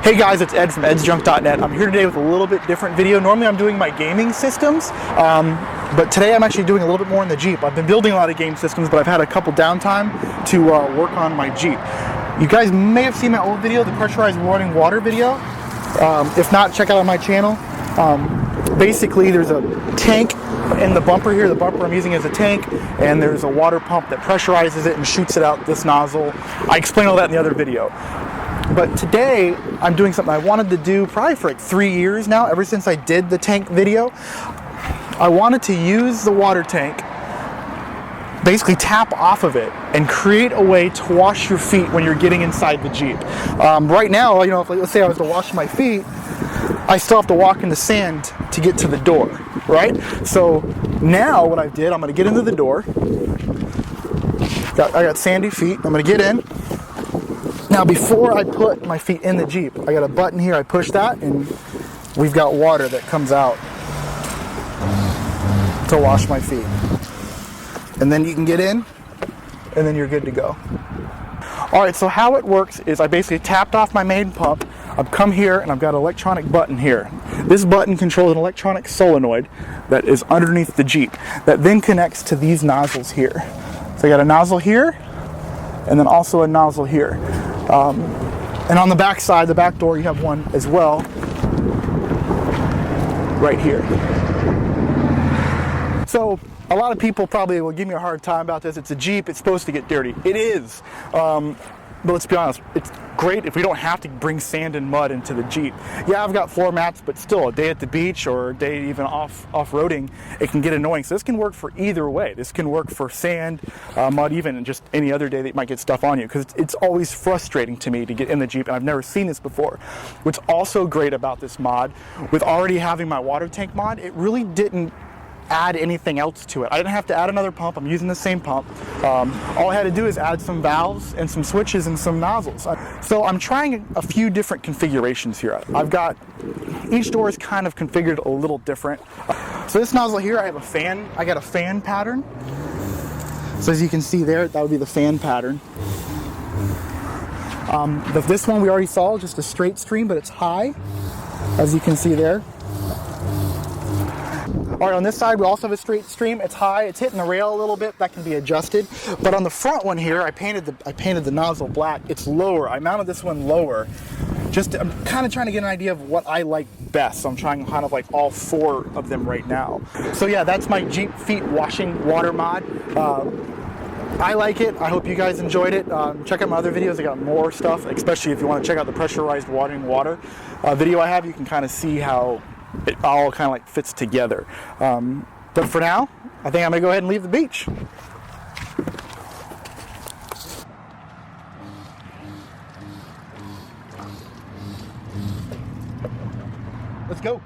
Hey guys, it's Ed from edsjunk.net. I'm here today with a little bit different video. Normally I'm doing my gaming systems, but today I'm actually doing a little bit more in the Jeep. I've been building a lot of game systems, but I've had a couple downtime to work on my Jeep. You guys may have seen my old video, the pressurized water video. If not, check out on my channel. Basically, there's a tank in the bumper here. The bumper I'm using is a tank, and there's a water pump that pressurizes it and shoots it out this nozzle. I explain all that in the other video. But today, I'm doing something I wanted to do probably for like 3 years now, ever since I did the tank video. I wanted to use the water tank, basically tap off of it, and create a way to wash your feet when you're getting inside the Jeep. Right now, you know, if, let's say I was to wash my feet, I still have to walk in the sand to get to the door, right? So now what I did, I'm gonna get into the door. I got sandy feet, I'm gonna get in. Now before I put my feet in the Jeep, I got a button here, I push that, and we've got water that comes out to wash my feet. And then you can get in, and then you're good to go. All right, so how it works is I basically tapped off my main pump. I've come here and I've got an electronic button here. This button controls an electronic solenoid that is underneath the Jeep that then connects to these nozzles here. So I got a nozzle here and then also a nozzle here. And on the back side, the back door, you have one as well right here. So a lot of people probably will give me a hard time about this. It's a Jeep, it's supposed to get dirty. It is. But let's be honest, it's great if we don't have to bring sand and mud into the Jeep. Yeah, I've got floor mats, but still, a day at the beach or a day even off-roading, it can get annoying. So this can work for either way. This can work for sand, mud, even just any other day that you might get stuff on you, because it's always frustrating to me to get in the Jeep, and I've never seen this before. What's also great about this mod, with already having my water tank mod, it really didn't add anything else to it. I didn't have to add another pump. I'm using the same pump. All I had to do is add some valves and some switches and some nozzles. So I'm trying a few different configurations here. I've got, each door is kind of configured a little different. So this nozzle here, I have a fan. I got a fan pattern. So as you can see there, that would be the fan pattern. This one we already saw, just a straight stream, but it's high, as you can see there. All right, on this side, we also have a straight stream. It's high, it's hitting the rail a little bit, that can be adjusted. But on the front one here, I painted the nozzle black. It's lower, I mounted this one lower. I'm kind of trying to get an idea of what I like best. So I'm trying kind of like all 4 of them right now. So yeah, that's my Jeep feet washing water mod. I like it. I hope you guys enjoyed it. Check out my other videos. I got more stuff, especially if you want to check out the pressurized water video I have. You can kind of see how it all kind of like fits together. But for now, I think I'm gonna go ahead and leave the beach. Let's go.